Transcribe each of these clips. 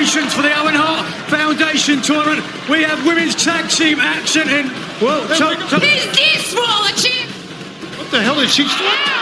preparations for the Owen Hart Foundation tournament. We have women's tag team action in, well, Is this roller chip? What the hell is she doing?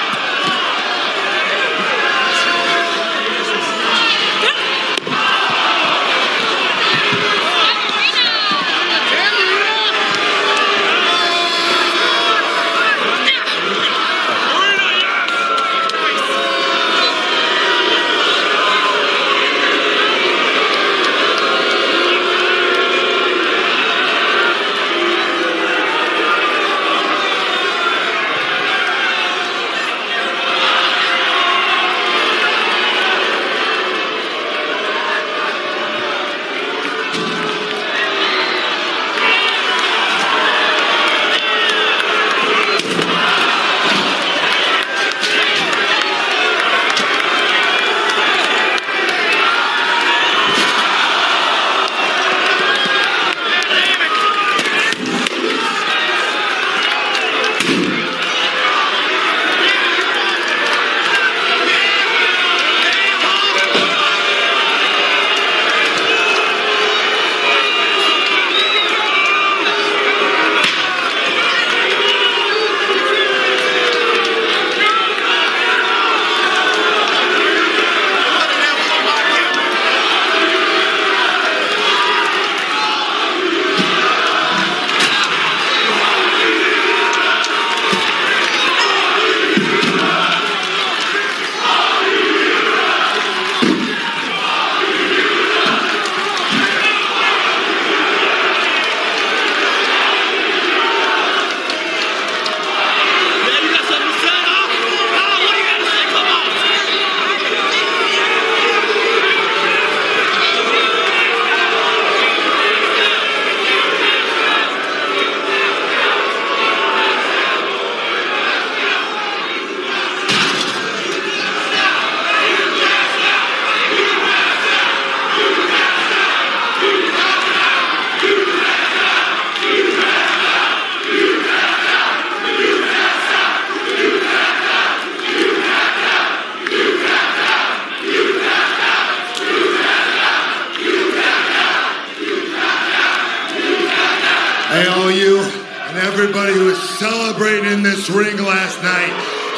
Hey, all you and everybody who was celebrating in this ring last night,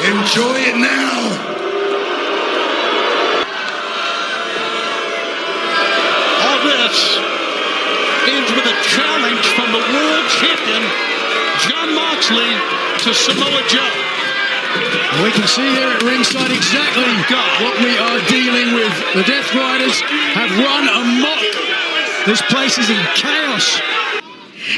enjoy it now. All this ends with a challenge from the world champion, Jon Moxley, to Samoa Joe. We can see here at ringside exactly what we are dealing with. The Death Riders have run amok. This place is in chaos.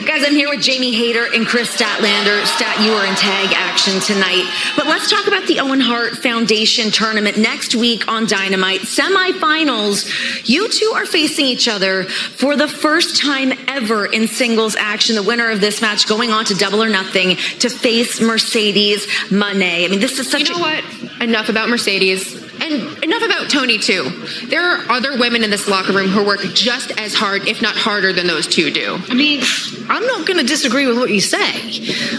Guys, I'm here with Jamie Hayter and Chris Statlander. Stat, you are in tag action tonight. But let's talk about the Owen Hart Foundation tournament next week on Dynamite. Semifinals, you two are facing each other for the first time ever in singles action. The winner of this match going on to Double or Nothing to face Mercedes Moné. I mean, this is such You know what? Enough about Mercedes. And enough about Tony, too. There are other women in this locker room who work just as hard, if not harder, than those two do. I mean, I'm not going to disagree with what you say.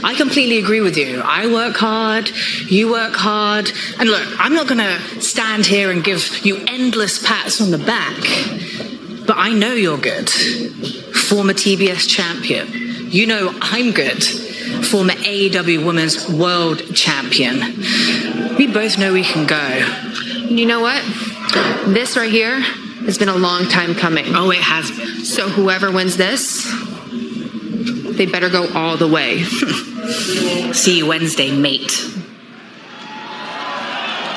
I completely agree with you. I work hard, you work hard. And look, I'm not going to stand here and give you endless pats on the back. But I know you're good. Former TBS champion. You know I'm good. Former AEW Women's World Champion. We both know we can go. You know what? This right here has been a long time coming. Oh, it has been. So whoever wins this, they better go all the way. See you Wednesday, mate.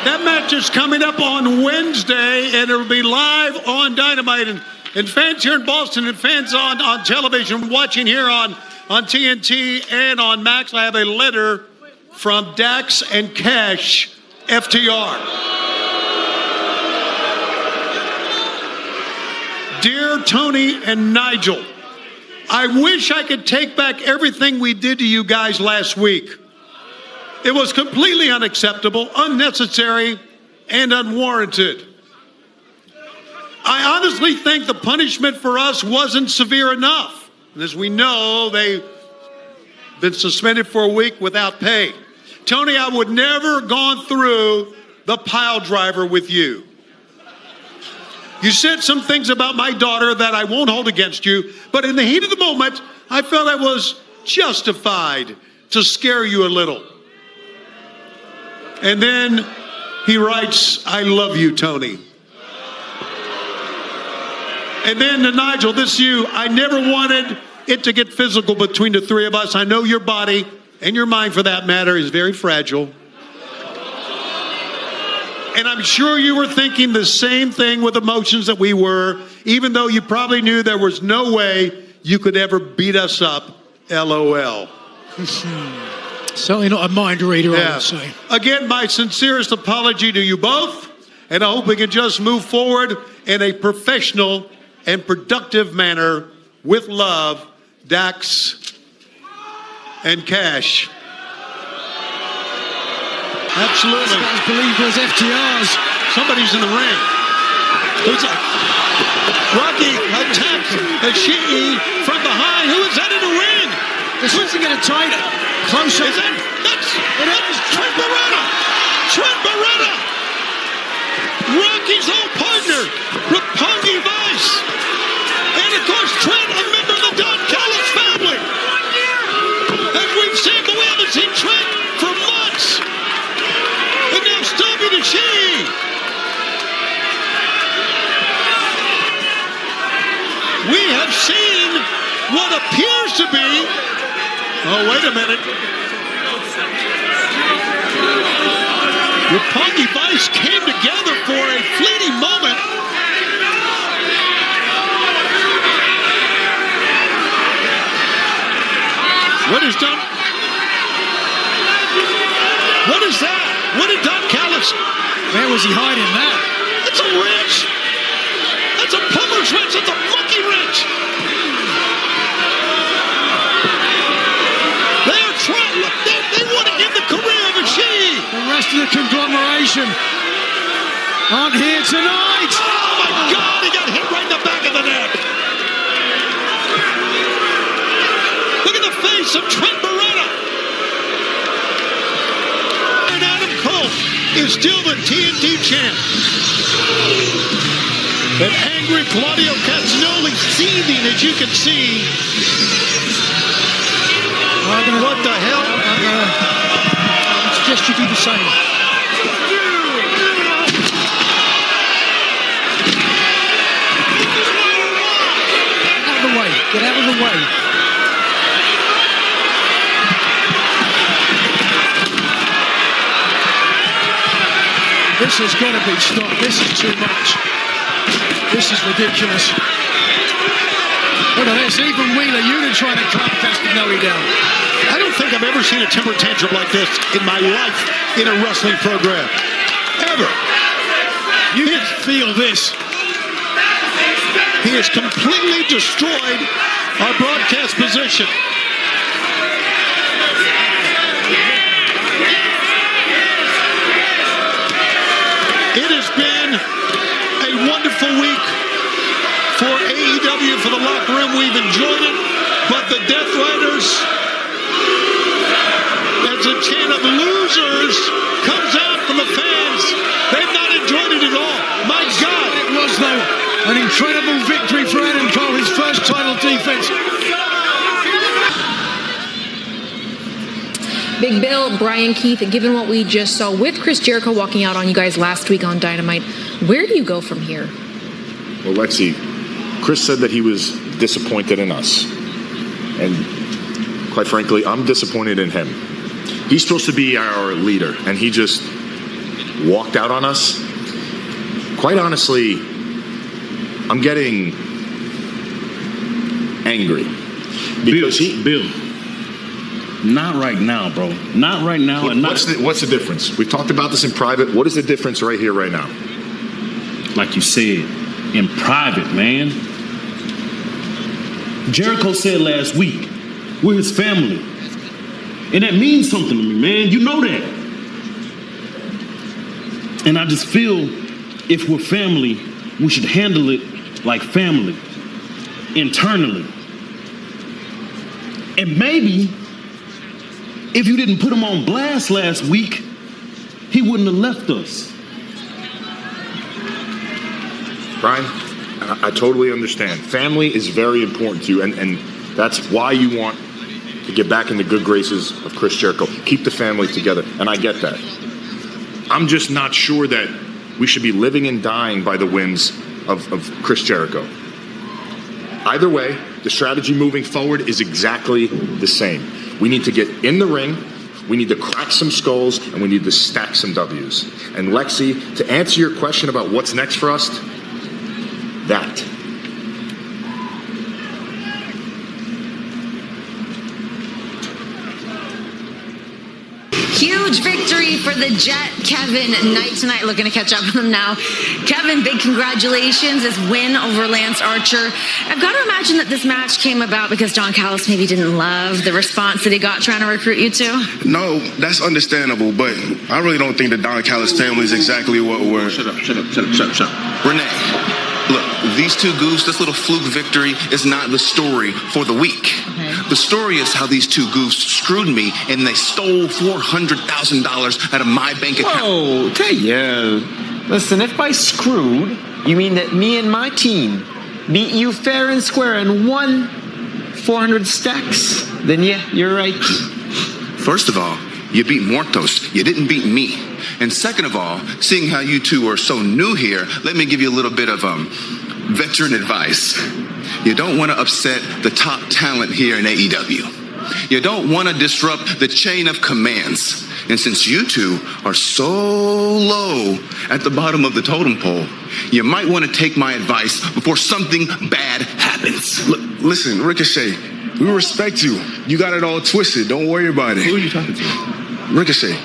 That match is coming up on Wednesday, and it'll be live on Dynamite. And fans here in Boston and fans on television watching here on TNT and on Max, I have a letter from Dax and Cash, FTR. Dear Tony and Nigel, I wish I could take back everything we did to you guys last week. It was completely unacceptable, unnecessary, and unwarranted. I honestly think the punishment for us wasn't severe enough. And as we know, they've been suspended for a week without pay. Tony, I would never have gone through the pile driver with you. You said some things about my daughter that I won't hold against you, but in the heat of the moment, I felt I was justified to scare you a little. And then he writes, I love you, Tony. And then to Nigel, this is you. I never wanted it to get physical between the three of us. I know your body, and your mind for that matter, is very fragile. And I'm sure you were thinking the same thing with emotions that we were, even though you probably knew there was no way you could ever beat us up. LOL. Certainly not a mind reader, I would say. Again, my sincerest apology to you both, and I hope we can just move forward in a professional and productive manner with love, Dax and Cash. Absolutely. I believe it was FTR's. Somebody's in the ring. Who's that? Rocky attacks Ishii from behind. Who is that in the ring? This one's going to tie it closer. That's Trent Beretta. Trent Beretta. Rocky's old partner, Roppongi Vice. And of course, Trent, a member of the Don Callis family. As we've seen, but we haven't seen Trent for months. And now Stubby Ishii. We have seen what appears to be. Oh, wait a minute. Roppongi Vice came together for a fleeting moment. What is done? What is that? What did Don Callis? Where was he hiding that? That's a wrench. That's a plumber's wrench. That's a monkey wrench. They are trying. They want to end the career of Ishii. The rest of the conglomeration aren't here tonight. Oh my God! He got hit right in the back of the neck. Look at the face of Trent Beretta. And Adam Cole is still the TNT champ. And angry Claudio Castagnoli seething, as you can see. What the hell? I suggest you do the same. Get out of the way. Get out of the way. This has got to be stopped. This is too much. This is ridiculous. Look at this. Even Wheeler Yuta trying to calm Castagnoli down. I don't think I've ever seen a temper tantrum like this in my life in a wrestling program. Ever. You can feel this. He has completely destroyed our broadcast position. It has been a wonderful week for AEW, for the locker room. We've enjoyed it, but the Death Riders, as a chant of losers comes out from the fans, they've not enjoyed it at all. My God. It was, though, an incredible victory for Adam Cole, his first title defense. Big Bill, Brian Keith, given what we just saw with Chris Jericho walking out on you guys last week on Dynamite, where do you go from here? Well, Lexi, Chris said that he was disappointed in us. And quite frankly, I'm disappointed in him. He's supposed to be our leader, and he just walked out on us. Quite honestly, I'm getting angry. Because Bill, not right now, bro. Not right now. What's the difference? We've talked about this in private. What is the difference right here, right now? Like you said, in private, man. Jericho said last week, we're his family. And that means something to me, man. You know that. And I just feel if we're family, we should handle it like family, internally. And maybe if you didn't put him on blast last week, he wouldn't have left us. Brian, I totally understand. Family is very important to you, and that's why you want to get back in the good graces of Chris Jericho. Keep the family together, and I get that. I'm just not sure that we should be living and dying by the whims of Chris Jericho. Either way, the strategy moving forward is exactly the same. We need to get in the ring, we need to crack some skulls, and we need to stack some W's. And Lexi, to answer your question about what's next for us, that. Huge victory for the Jet. Kevin Knight tonight. Looking to catch up with him now. Kevin, big congratulations. His win over Lance Archer. I've got to imagine that this match came about because Don Callis maybe didn't love the response that he got trying to recruit you to. No, that's understandable, but I really don't think the Don Callis family is exactly what we're... Shut up. Renee, look, these two goofs, this little fluke victory is not the story for the week. Okay. The story is how these two goofs screwed me and they stole $400,000 out of my bank account. Oh, okay, yeah. Listen, if by screwed, you mean that me and my team beat you fair and square and won 400 stacks, then yeah, you're right. First of all, you beat Muertos. You didn't beat me. And second of all, seeing how you two are so new here, let me give you a little bit of veteran advice. You don't want to upset the top talent here in AEW. You don't want to disrupt the chain of commands. And since you two are so low at the bottom of the totem pole, you might want to take my advice before something bad happens. Listen, Ricochet, we respect you. You got it all twisted. Don't worry about it. Who are you talking to? Ricochet,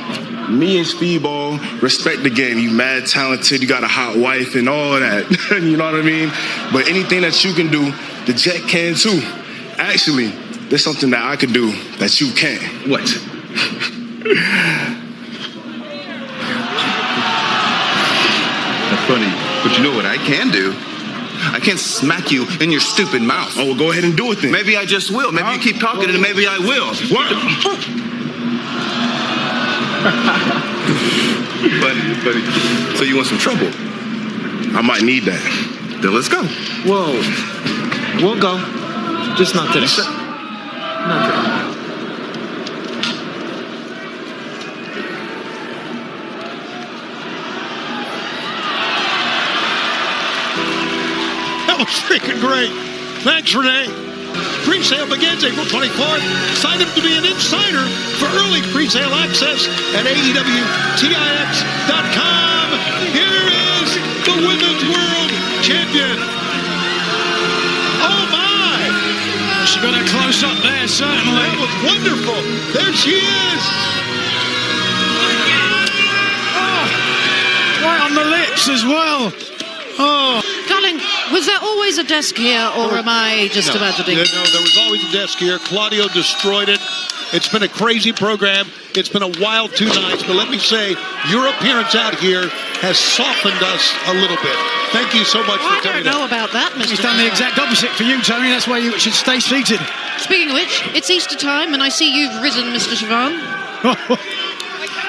me and Speedball respect the game. You mad talented, you got a hot wife and all that. You know what I mean? But anything that you can do, the Jet can too. Actually, there's something that I can do that you can't. What? That's funny. But you know what I can do? I can't smack you in your stupid mouth. Oh, well, go ahead and do it then. Maybe I just will. Maybe you keep talking and maybe I will. What? But, so you want some trouble? I might need that. Then let's go. Whoa. We'll go. Just not today. Not today. That was freaking great. Thanks, Renee. Pre-sale begins April 24th. Sign up to be an insider for early pre-sale access at AEWTIX.com. Here is the Women's World Champion. Oh, my. She got a close-up there, certainly. That was wonderful. There she is. Oh, right on the lips as well. Oh. Darling, was there always a desk here, or am I just imagining? Yeah, no, there was always a desk here. Claudio destroyed it. It's been a crazy program. It's been a wild 2 nights. But let me say, your appearance out here has softened us a little bit. Thank you so much for coming I don't know about that, Mr. He's done the exact opposite for you, Tony. That's why you should stay seated. Speaking of which, it's Easter time, and I see you've risen, Mr. Siobhan.